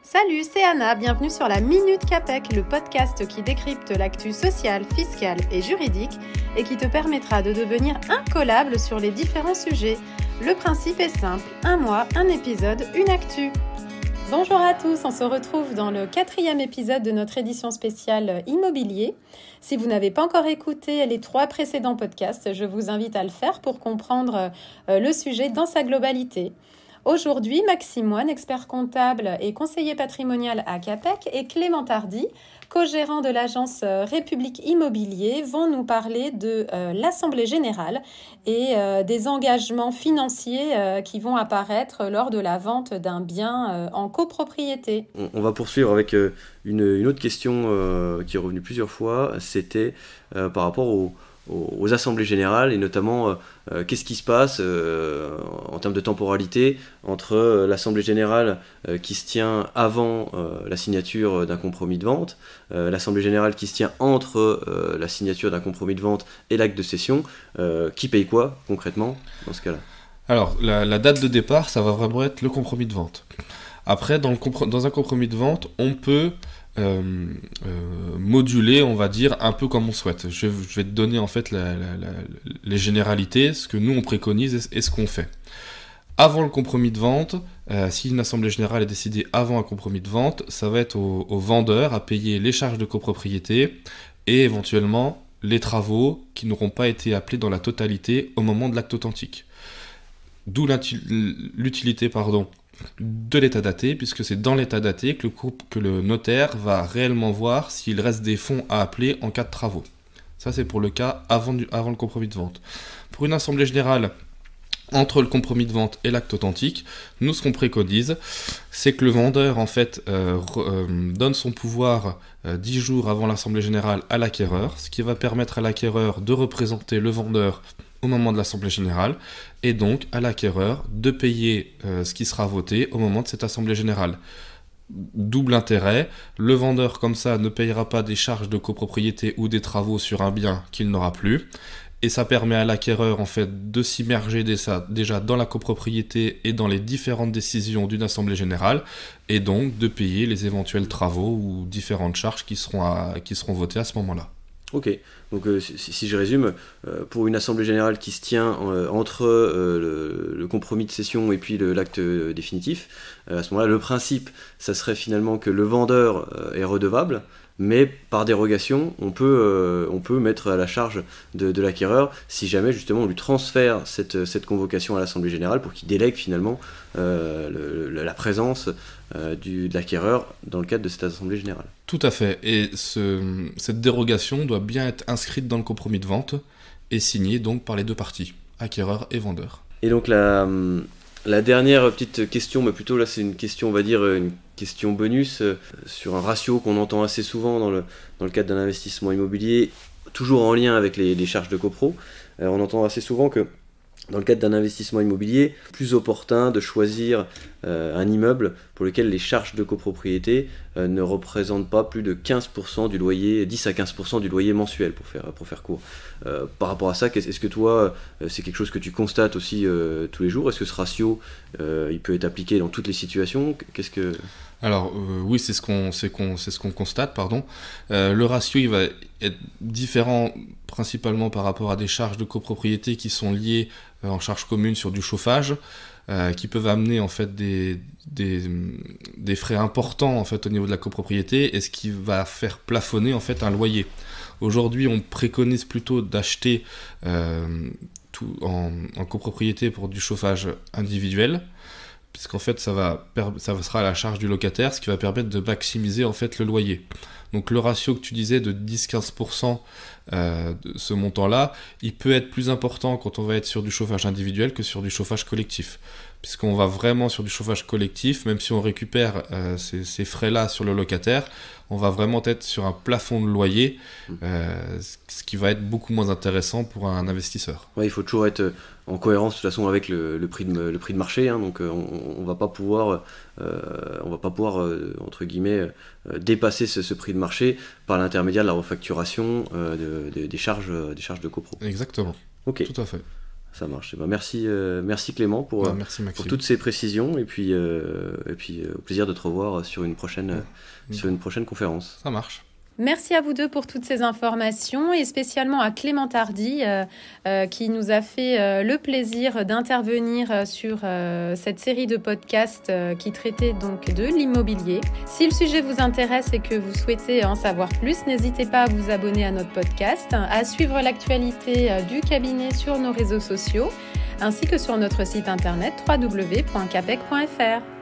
Salut, c'est Anna, bienvenue sur la Minute CAPEC, le podcast qui décrypte l'actu sociale, fiscale et juridique et qui te permettra de devenir incollable sur les différents sujets. Le principe est simple, un mois, un épisode, une actu. Bonjour à tous, on se retrouve dans le 4e épisode de notre édition spéciale immobilier. Si vous n'avez pas encore écouté les 3 précédents podcasts, je vous invite à le faire pour comprendre le sujet dans sa globalité. Aujourd'hui, Maxime Moine, expert comptable et conseiller patrimonial à CAPEC, et Clément Tardy, co-gérant de l'agence République Immobilier, vont nous parler de l'Assemblée Générale et des engagements financiers qui vont apparaître lors de la vente d'un bien en copropriété. On va poursuivre avec une autre question qui est revenue plusieurs fois, c'était par rapport aux assemblées générales et notamment qu'est-ce qui se passe en termes de temporalité entre l'assemblée générale qui se tient avant la signature d'un compromis de vente, l'assemblée générale qui se tient entre la signature d'un compromis de vente et l'acte de cession, qui paye quoi concrètement dans ce cas-là? Alors la date de départ, ça va vraiment être le compromis de vente. Après, dans un compromis de vente, on peut moduler, on va dire, un peu comme on souhaite. Je vais te donner en fait les généralités, ce que nous on préconise et ce qu'on fait. Avant le compromis de vente, si une assemblée générale est décidée avant un compromis de vente, ça va être au vendeur à payer les charges de copropriété et éventuellement les travaux qui n'auront pas été appelés dans la totalité au moment de l'acte authentique. D'où l'utilité de l'état daté, puisque c'est dans l'état daté que le notaire va réellement voir s'il reste des fonds à appeler en cas de travaux. Ça, c'est pour le cas avant le compromis de vente. Pour une assemblée générale, entre le compromis de vente et l'acte authentique, nous, ce qu'on préconise, c'est que le vendeur, en fait, donne son pouvoir 10 jours avant l'assemblée générale à l'acquéreur, ce qui va permettre à l'acquéreur de représenter le vendeur au moment de l'assemblée générale, et donc à l'acquéreur de payer ce qui sera voté au moment de cette assemblée générale. Double intérêt, le vendeur comme ça ne payera pas des charges de copropriété ou des travaux sur un bien qu'il n'aura plus, et ça permet à l'acquéreur en fait de s'immerger déjà dans la copropriété et dans les différentes décisions d'une assemblée générale, et donc de payer les éventuels travaux ou différentes charges qui seront votées à ce moment-là. Ok, donc si je résume, pour une assemblée générale qui se tient entre le compromis de cession et puis l'acte définitif, à ce moment-là, le principe, ça serait finalement que le vendeur est redevable, mais par dérogation, on peut mettre à la charge de l'acquéreur si jamais justement on lui transfère cette convocation à l'assemblée générale pour qu'il délègue finalement la présence de l'acquéreur dans le cadre de cette assemblée générale. Tout à fait, et cette dérogation doit bien être inscrite dans le compromis de vente et signée donc par les deux parties, acquéreur et vendeur. Et donc la dernière petite question, mais plutôt là c'est une question, on va dire une question bonus, sur un ratio qu'on entend assez souvent dans le cadre d'un investissement immobilier, toujours en lien avec les charges de copro. On entend assez souvent que dans le cadre d'un investissement immobilier, plus opportun de choisir un immeuble pour lequel les charges de copropriété ne représentent pas plus de 15% du loyer, 10 à 15% du loyer mensuel, pour faire court. Par rapport à ça, est-ce que toi, c'est quelque chose que tu constates aussi tous les jours? Est-ce que ce ratio, il peut être appliqué dans toutes les situations? Alors oui, c'est ce qu'on constate, pardon. Le ratio, il va être différent principalement par rapport à des charges de copropriété qui sont liées en charges communes sur du chauffage, qui peuvent amener en fait des frais importants en fait au niveau de la copropriété, et ce qui va faire plafonner en fait un loyer. Aujourd'hui, on préconise plutôt d'acheter tout en copropriété pour du chauffage individuel, puisqu'en fait ça sera à la charge du locataire, ce qui va permettre de maximiser en fait le loyer. Donc le ratio que tu disais de 10-15%, de ce montant-là, il peut être plus important quand on va être sur du chauffage individuel que sur du chauffage collectif. Puisqu'on va vraiment sur du chauffage collectif, même si on récupère ces frais-là sur le locataire, on va vraiment être sur un plafond de loyer, ce qui va être beaucoup moins intéressant pour un investisseur. Ouais, il faut toujours être en cohérence de toute façon avec le prix de marché, hein, donc on va pas pouvoir entre guillemets dépasser ce prix de marché par l'intermédiaire de la refacturation des charges de copro. Exactement. Ok. Tout à fait. Ça marche. Merci Clément pour toutes ces précisions et puis au plaisir de te revoir sur une prochaine conférence. Ça marche. Merci à vous deux pour toutes ces informations et spécialement à Clément Tardy qui nous a fait le plaisir d'intervenir sur cette série de podcasts qui traitait donc de l'immobilier. Si le sujet vous intéresse et que vous souhaitez en savoir plus, n'hésitez pas à vous abonner à notre podcast, à suivre l'actualité du cabinet sur nos réseaux sociaux ainsi que sur notre site internet www.capec.fr.